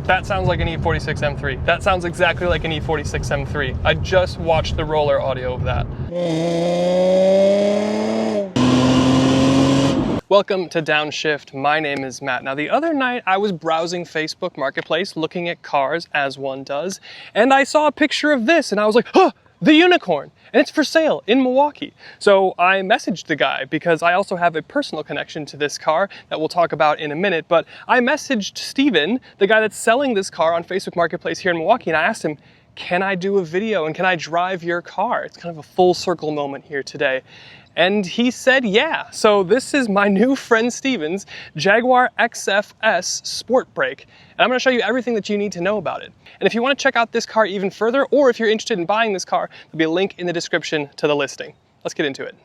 That sounds like an E46 M3. That sounds exactly like an E46 M3. I just watched the roller audio of that. Welcome to Downshift. My name is Matt. Now, the other night I was browsing Facebook Marketplace looking at cars, as one does, and I saw a picture of this and I was like, huh, the unicorn, and it's for sale in Milwaukee. So I messaged the guy because I also have a personal connection to this car that we'll talk about in a minute, but I messaged Steven, the guy that's selling this car on Facebook Marketplace here in Milwaukee, and I asked him, can I do a video and can I drive your car? It's kind of a full circle moment here today. And he said, yeah. So this is my new friend Steven's Jaguar XF Sportbrake. And I'm gonna show you everything that you need to know about it. And if you wanna check out this car even further, or if you're interested in buying this car, there'll be a link in the description to the listing. Let's get into it.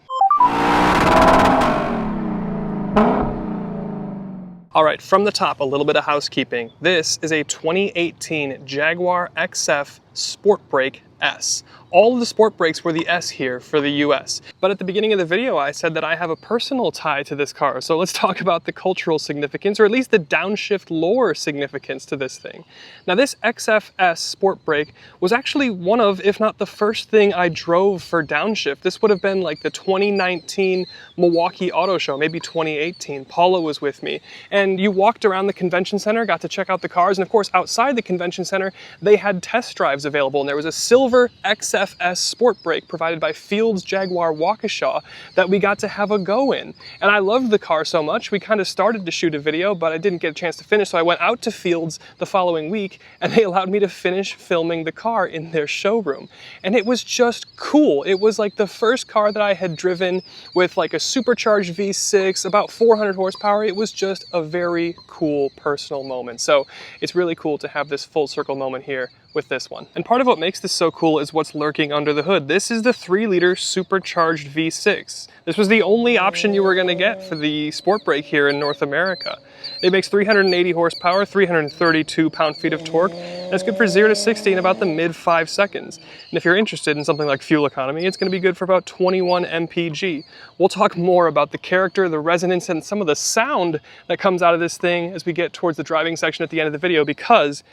All right, from the top, a little bit of housekeeping. This is a 2018 Jaguar XF Sportbrake S. All of the sport brakes were the S here for the US. But at the beginning of the video, I said that I have a personal tie to this car. So let's talk about the cultural significance, or at least the Downshift lore significance to this thing. Now, this XFS Sportbrake was actually one of, if not the first thing I drove for Downshift. This would have been like the 2019 Milwaukee Auto Show, maybe 2018. Paula was with me. And you walked around the convention center, got to check out the cars. And of course, outside the convention center, they had test drives available. And there was a silver XFS Sportbrake provided by Fields Jaguar Waukesha that we got to have a go in. And I loved the car so much, we kind of started to shoot a video, but I didn't get a chance to finish, so I went out to Fields the following week, and they allowed me to finish filming the car in their showroom. And it was just cool. It was like the first car that I had driven with like a supercharged V6, about 400 horsepower. It was just a very cool personal moment. So it's really cool to have this full circle moment here with this one. And part of what makes this so cool is what's lurking under the hood. This is the 3-liter supercharged V6. This was the only option you were going to get for the Sportbrake here in North America. It makes 380 horsepower, 332 pound-feet of torque, and it's good for 0 to 60 in about the mid 5 seconds. And if you're interested in something like fuel economy, it's going to be good for about 21 mpg. We'll talk more about the character, the resonance, and some of the sound that comes out of this thing as we get towards the driving section at the end of the video, because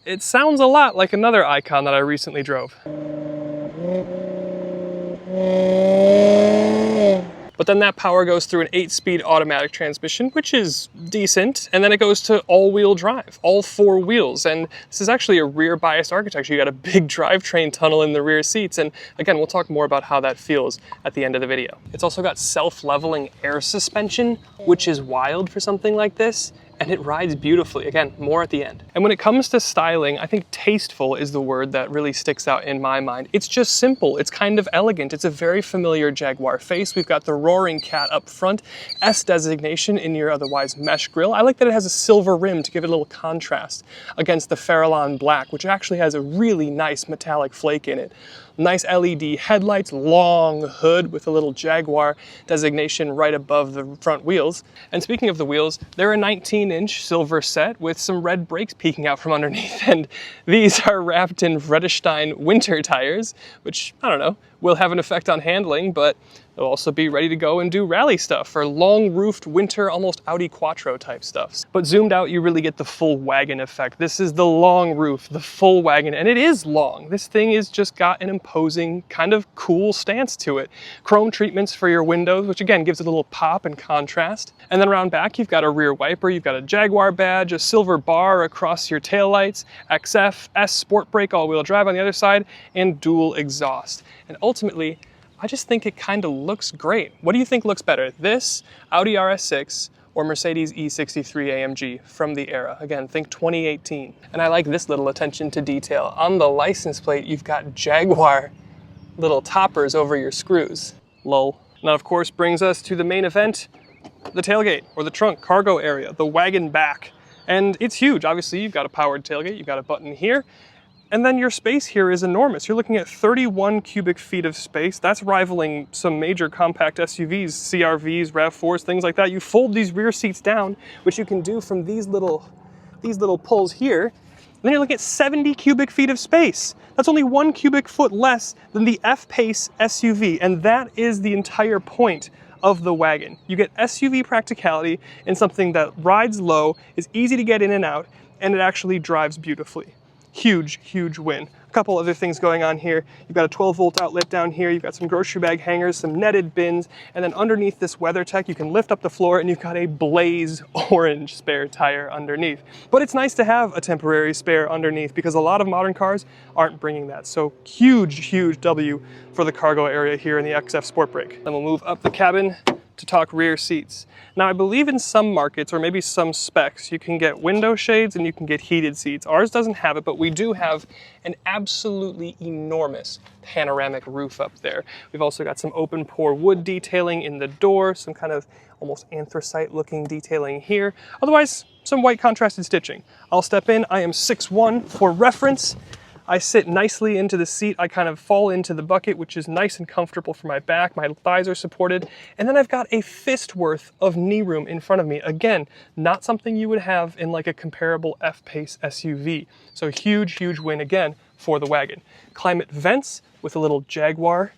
it sounds a lot like another icon that I recently drove. But then that power goes through an 8-speed automatic transmission, which is decent, and then it goes to all-wheel drive, all 4 wheels. And this is actually a rear-biased architecture. You got a big drivetrain tunnel in the rear seats, and again, we'll talk more about how that feels at the end of the video. It's also got self-leveling air suspension, which is wild for something like this. And it rides beautifully. Again, more at the end. And when it comes to styling, I think tasteful is the word that really sticks out in my mind. It's just simple. It's kind of elegant. It's a very familiar Jaguar face. We've got the roaring cat up front, S designation in your otherwise mesh grille. I like that it has a silver rim to give it a little contrast against the Farallon black, which actually has a really nice metallic flake in it. Nice LED headlights, long hood with a little Jaguar designation right above the front wheels. And speaking of the wheels, they're a 19-inch silver set with some red brakes peeking out from underneath. And these are wrapped in Vredestein winter tires, which, I don't know, will have an effect on handling, but they'll also be ready to go and do rally stuff or long-roofed winter, almost Audi Quattro type stuff. But zoomed out, you really get the full wagon effect. This is the long roof, the full wagon, and it is long. This thing has just got an imposing, kind of cool stance to it. Chrome treatments for your windows, which again gives it a little pop and contrast. And then around back, you've got a rear wiper, you've got a Jaguar badge, a silver bar across your taillights, XF Sportbrake all-wheel drive on the other side, and dual exhaust. And ultimately, I just think it kind of looks great. What do you think looks better, this, Audi RS6, or Mercedes E63 AMG from the era? Again, think 2018. And I like this little attention to detail. On the license plate, you've got Jaguar little toppers over your screws. Lol. Now, of course, brings us to the main event, the tailgate, or the trunk cargo area, the wagon back. And it's huge. Obviously, you've got a powered tailgate, you've got a button here, and then your space here is enormous. You're looking at 31 cubic feet of space. That's rivaling some major compact SUVs, CR-Vs, RAV4s, things like that. You fold these rear seats down, which you can do from these little pulls here. And then you're looking at 70 cubic feet of space. That's only 1 cubic foot less than the F-Pace SUV. And that is the entire point of the wagon. You get SUV practicality in something that rides low, is easy to get in and out, and it actually drives beautifully. Huge, huge win. A couple other things going on here. You've got a 12-volt outlet down here, you've got some grocery bag hangers, some netted bins, and then underneath this WeatherTech, you can lift up the floor and you've got a blaze orange spare tire underneath. But it's nice to have a temporary spare underneath because a lot of modern cars aren't bringing that. So huge, huge W for the cargo area here in the XF Sportbrake. Then we'll move up the cabin to talk rear seats. Now I believe in some markets, or maybe some specs, you can get window shades and you can get heated seats. Ours doesn't have it, but we do have an absolutely enormous panoramic roof up there. We've also got some open pore wood detailing in the door, some kind of almost anthracite looking detailing here. Otherwise, some white contrasted stitching. I'll step in, I am 6'1". For reference, I sit nicely into the seat. I kind of fall into the bucket, which is nice and comfortable for my back. My thighs are supported. And then I've got a fist worth of knee room in front of me. Again, not something you would have in like a comparable F-Pace SUV. So huge, huge win again for the wagon. Climate vents with a little Jaguar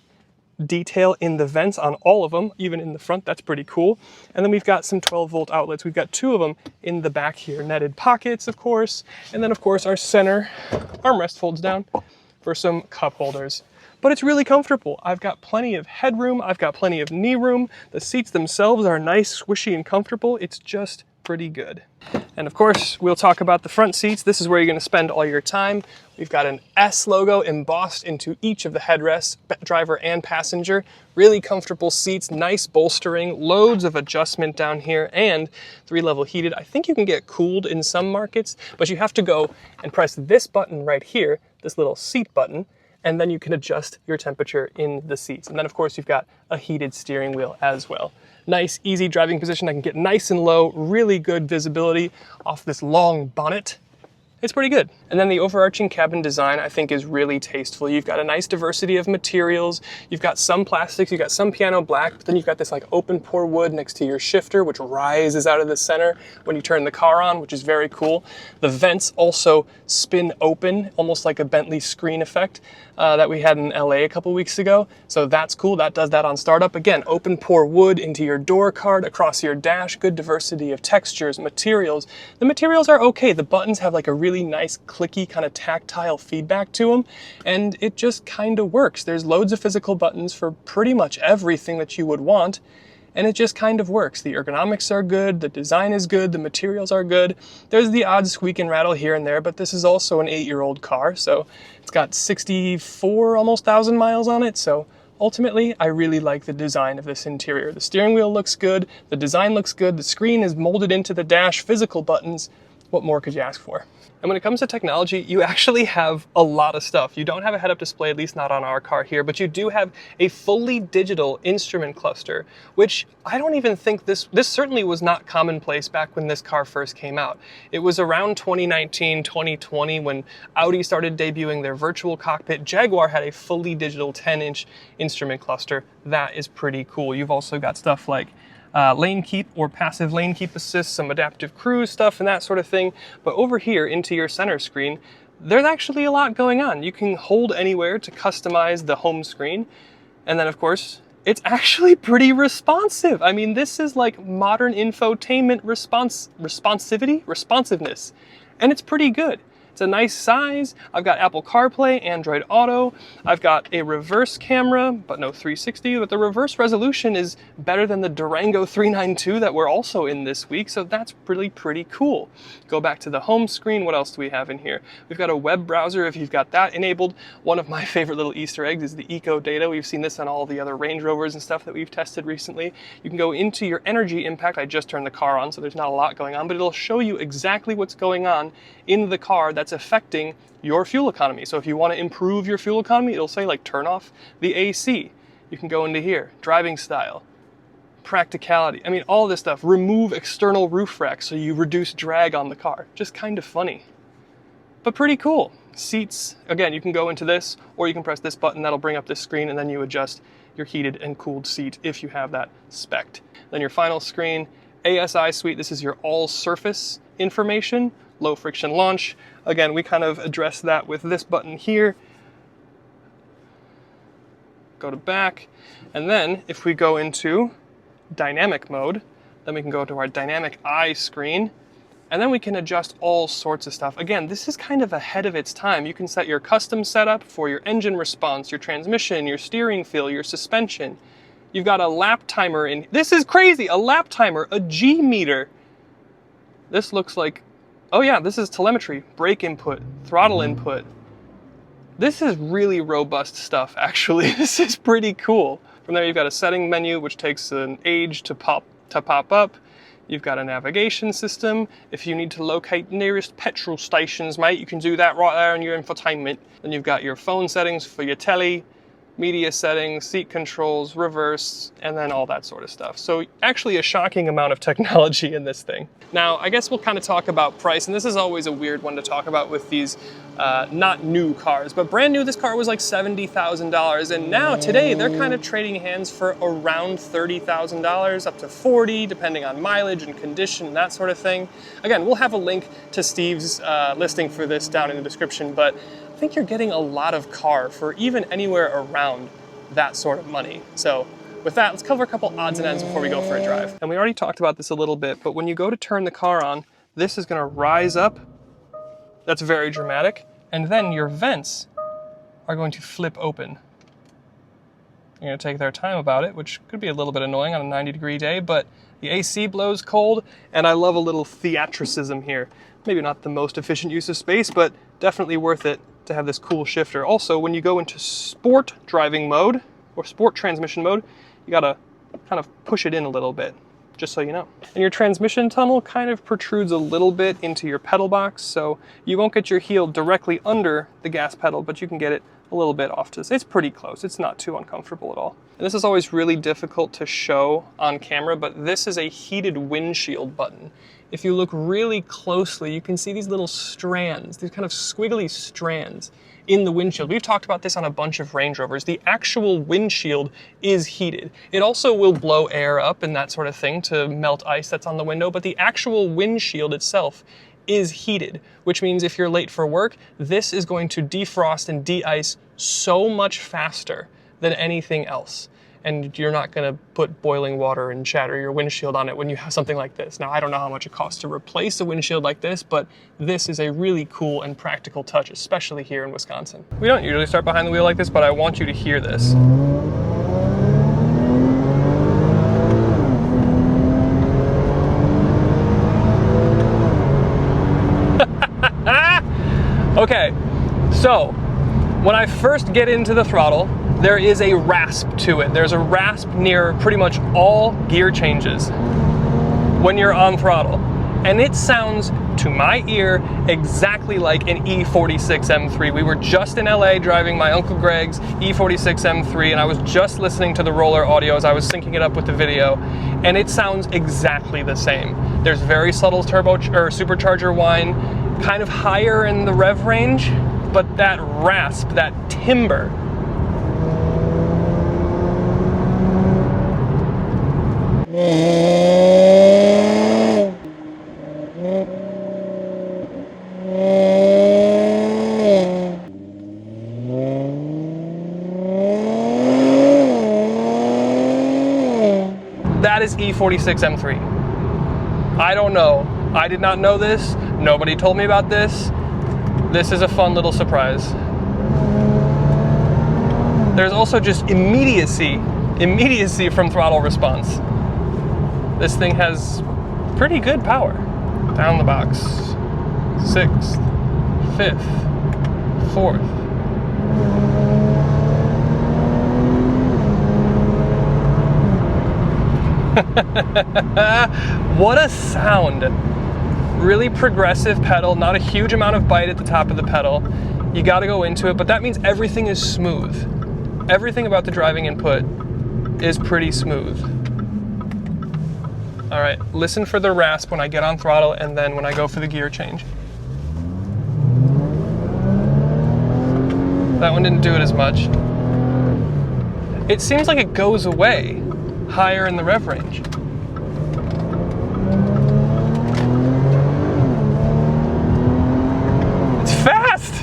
detail in the vents on all of them, even in the front. That's pretty cool. And then we've got some 12-volt outlets. We've got 2 of them in the back here. Netted pockets, of course. And then, of course, our center armrest folds down for some cup holders. But it's really comfortable. I've got plenty of headroom. I've got plenty of knee room. The seats themselves are nice, squishy, and comfortable. It's just pretty good. And of course, we'll talk about the front seats. This is where you're going to spend all your time. We've got an S logo embossed into each of the headrests, driver and passenger. Really comfortable seats, nice bolstering, loads of adjustment down here, and 3-level heated. I think you can get cooled in some markets, but you have to go and press this button right here, this little seat button, and then you can adjust your temperature in the seats. And then of course you've got a heated steering wheel as well. Nice, easy driving position. I can get nice and low, really good visibility off this long bonnet. It's pretty good. And then the overarching cabin design I think is really tasteful. You've got a nice diversity of materials. You've got some plastics, you've got some piano black, but then you've got this like open pore wood next to your shifter, which rises out of the center when you turn the car on, which is very cool. The vents also spin open, almost like a Bentley screen effect that we had in LA a couple weeks ago. So that's cool, that does that on startup. Again, open pore wood into your door card, across your dash, good diversity of textures, materials. The materials are okay. The buttons have like a really nice clicky kind of tactile feedback to them, and it just kind of works. There's loads of physical buttons for pretty much everything that you would want, and it just kind of works. The ergonomics are good, the design is good, the materials are good. There's the odd squeak and rattle here and there, but this is also an 8-year-old car, so it's got 64 almost thousand miles on it, so ultimately, I really like the design of this interior. The steering wheel looks good, the design looks good, the screen is molded into the dash, physical buttons. What more could you ask for? And when it comes to technology, you actually have a lot of stuff. You don't have a head-up display, at least not on our car here, but you do have a fully digital instrument cluster, which I don't even think this certainly was not commonplace back when this car first came out. It was around 2019, 2020 when Audi started debuting their virtual cockpit. Jaguar had a fully digital 10-inch instrument cluster. That is pretty cool. You've also got stuff like lane keep or passive lane keep assist, some adaptive cruise stuff and that sort of thing. But over here into your center screen, there's actually a lot going on. You can hold anywhere to customize the home screen. And then of course, it's actually pretty responsive. I mean, this is like modern infotainment responsiveness. And it's pretty good. It's a nice size. I've got Apple CarPlay, Android Auto. I've got a reverse camera, but no 360, but the reverse resolution is better than the Durango 392 that we're also in this week, so that's really pretty cool. Go back to the home screen. What else do we have in here? We've got a web browser if you've got that enabled. One of my favorite little Easter eggs is the eco data. We've seen this on all the other Range Rovers and stuff that we've tested recently. You can go into your energy impact. I just turned the car on, so there's not a lot going on, but it'll show you exactly what's going on in the car that's affecting your fuel economy. So if you want to improve your fuel economy, it'll say like turn off the AC. You can go into here, driving style, practicality. I mean, all this stuff. Remove external roof racks so you reduce drag on the car. Just kind of funny, but pretty cool. Seats, again, you can go into this or you can press this button. That'll bring up this screen and then you adjust your heated and cooled seat if you have that spec'd. Then your final screen, ASI suite. This is your all surface information. Low friction launch. Again, we kind of address that with this button here. Go to back. And then if we go into dynamic mode. Then we can go to our dynamic eye screen, and then we can adjust all sorts of stuff. Again, this is kind of ahead of its time. You can set your custom setup for your engine response, your transmission, your steering feel, your suspension. You've got a lap timer in. This is crazy, a lap timer, a G meter. This looks like, oh yeah, this is telemetry, brake input, throttle input. This is really robust stuff, actually. This is pretty cool. From there, you've got a setting menu, which takes an age to pop up. You've got a navigation system. If you need to locate nearest petrol stations, mate, you can do that right there in your infotainment. Then you've got your phone settings for your telly, media settings, seat controls, reverse, and then all that sort of stuff. So actually a shocking amount of technology in this thing. Now, I guess we'll kind of talk about price, and this is always a weird one to talk about with these not new cars, but brand new, this car was like $70,000, and now today they're kind of trading hands for around $30,000, up to 40, depending on mileage and condition and that sort of thing. Again, we'll have a link to Steve's listing for this down in the description, but I think you're getting a lot of car for even anywhere around that sort of money. So with that, let's cover a couple odds and ends before we go for a drive. And we already talked about this a little bit, but when you go to turn the car on, this is gonna rise up. That's very dramatic. And then your vents are going to flip open. You're gonna take their time about it, which could be a little bit annoying on a 90-degree day, but the AC blows cold, and I love a little theatricism here. Maybe not the most efficient use of space, but definitely worth it to have this cool shifter. Also, when you go into sport driving mode, or sport transmission mode, you gotta kind of push it in a little bit, just so you know. And your transmission tunnel kind of protrudes a little bit into your pedal box, so you won't get your heel directly under the gas pedal, but you can get it a little bit off to this. It's pretty close. It's not too uncomfortable at all. And this is always really difficult to show on camera, but this is a heated windshield button. If you look really closely, you can see these little strands, these kind of squiggly strands in the windshield. We've talked about this on a bunch of Range Rovers. The actual windshield is heated. It also will blow air up and that sort of thing to melt ice that's on the window, but the actual windshield itself is heated, which means if you're late for work, this is going to defrost and de-ice so much faster than anything else. And you're not gonna put boiling water and shatter your windshield on it when you have something like this. Now, I don't know how much it costs to replace a windshield like this, but this is a really cool and practical touch, especially here in Wisconsin. We don't usually start behind the wheel like this, but I want you to hear this. Okay, so when I first get into the throttle, there is a rasp to it. There's a rasp near pretty much all gear changes when you're on throttle. And it sounds, to my ear, exactly like an E46 M3. We were just in LA driving my Uncle Greg's E46 M3, and I was just listening to the roller audio as I was syncing it up with the video, and it sounds exactly the same. There's very subtle turbo or supercharger whine, kind of higher in the rev range, but that rasp, that timbre, that is E46 M3. I don't know. I did not know this. Nobody told me about this. This is a fun little surprise. There's also just immediacy from throttle response. This thing has pretty good power. Down the box, 6th, 5th, 4th. What a sound. Really progressive pedal, not a huge amount of bite at the top of the pedal. You gotta go into it, but that means everything is smooth. Everything about the driving input is pretty smooth. All right, listen for the rasp when I get on throttle and then when I go for the gear change. That one didn't do it as much. It seems like it goes away higher in the rev range. It's fast!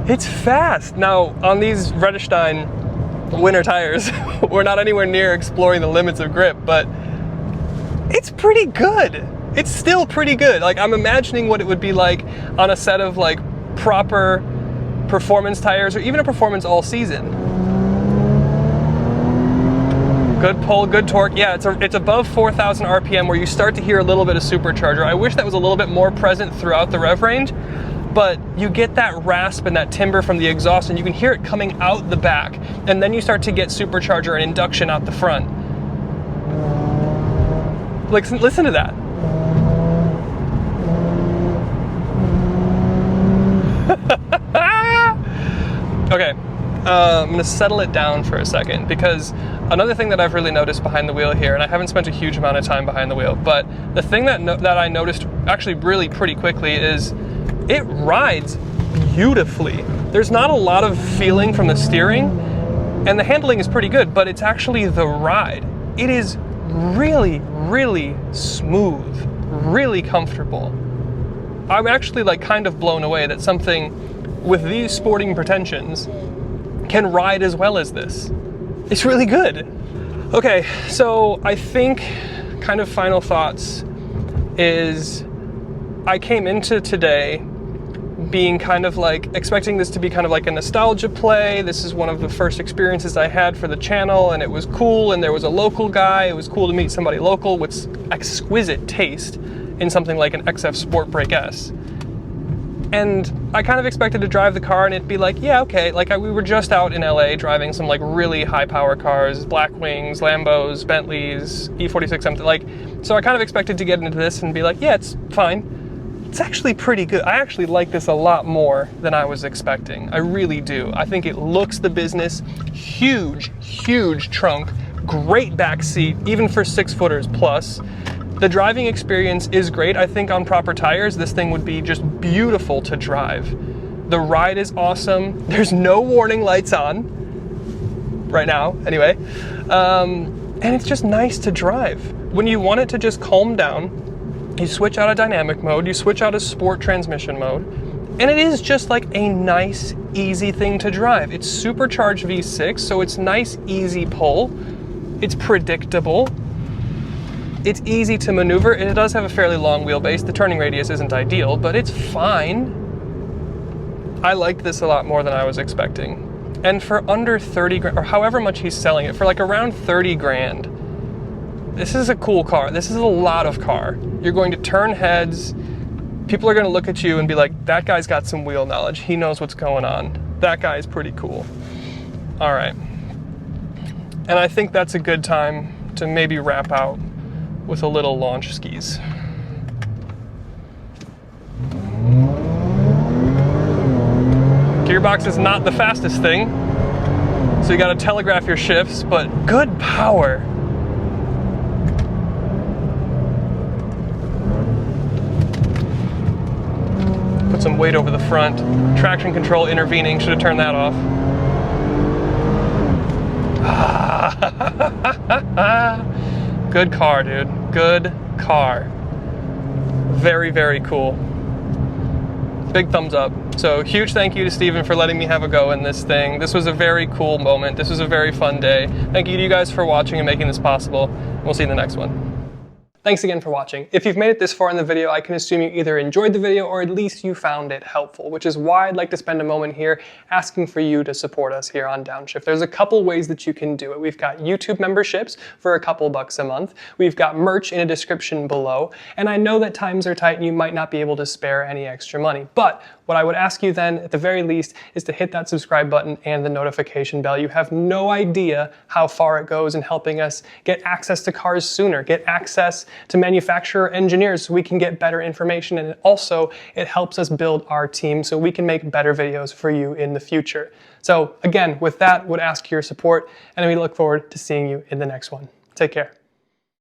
It's fast! Now, on these Vredestein winter tires, we're not anywhere near exploring the limits of grip, but it's pretty good. It's still pretty good. Like, I'm imagining what it would be like on a set of like proper performance tires, or even a performance all season. Good pull, good torque. Yeah, it's above 4,000 RPM, where you start to hear a little bit of supercharger. I wish that was a little bit more present throughout the rev range, but you get that rasp and that timbre from the exhaust, and you can hear it coming out the back, and then you start to get supercharger and induction out the front. Like, listen to that. Okay, I'm gonna settle it down for a second, because another thing that I've really noticed behind the wheel here, and I haven't spent a huge amount of time behind the wheel, but the thing that I noticed actually really pretty quickly is it rides beautifully. There's not a lot of feeling from the steering, and the handling is pretty good, but it's actually the ride. It is really, really smooth, really comfortable. I'm actually like kind of blown away that something with these sporting pretensions can ride as well as this. It's really good. Okay, so I think kind of final thoughts is I came into today being kind of like expecting this to be kind of like a nostalgia play. This is one of the first experiences I had for the channel, and it was cool, and there was a local guy. It was cool to meet somebody local with exquisite taste in something like an XF Sportbrake S. And I kind of expected to drive the car and it'd be like, yeah, okay, like we were just out in LA driving some like really high power cars, Blackwings, Lambos, Bentleys, E46, something like, so I kind of expected to get into this and be like, yeah, it's fine. It's actually pretty good. I actually like this a lot more than I was expecting. I really do. I think it looks the business. Huge, huge trunk, great back seat, even for 6-footers plus. The driving experience is great. I think on proper tires, this thing would be just beautiful to drive. The ride is awesome. There's no warning lights on right now, anyway. And it's just nice to drive. When you want it to just calm down, you switch out of dynamic mode, you switch out of sport transmission mode, and it is just like a nice, easy thing to drive. It's supercharged V6, so it's nice, easy pull. It's predictable. It's easy to maneuver. It does have a fairly long wheelbase. The turning radius isn't ideal, but it's fine. I like this a lot more than I was expecting. And for under 30 grand, or however much he's selling it, for like around 30 grand, this is a cool car. This is a lot of car. You're going to turn heads. People are going to look at you and be like, that guy's got some wheel knowledge. He knows what's going on. That guy's pretty cool. All right. And I think that's a good time to maybe wrap out with a little launch skis. Gearbox is not the fastest thing, so you gotta telegraph your shifts, but good power. Put some weight over the front. Traction control intervening, should have turned that off. Good car, dude. Good car. Very, very cool. Big thumbs up. So huge thank you to Steven for letting me have a go in this thing. This was a very cool moment. This was a very fun day. Thank you to you guys for watching and making this possible. We'll see you in the next one. Thanks again for watching. If you've made it this far in the video, I can assume you either enjoyed the video or at least you found it helpful, which is why I'd like to spend a moment here asking for you to support us here on Downshift. There's a couple ways that you can do it. We've got YouTube memberships for a couple bucks a month. We've got merch in a description below. And I know that times are tight and you might not be able to spare any extra money. But what I would ask you then, at the very least, is to hit that subscribe button and the notification bell. You have no idea how far it goes in helping us get access to cars sooner, get access to manufacturer engineers so we can get better information, and also it helps us build our team so we can make better videos for you in the future. So again, with that, would ask your support, and we look forward to seeing you in the next one. Take care.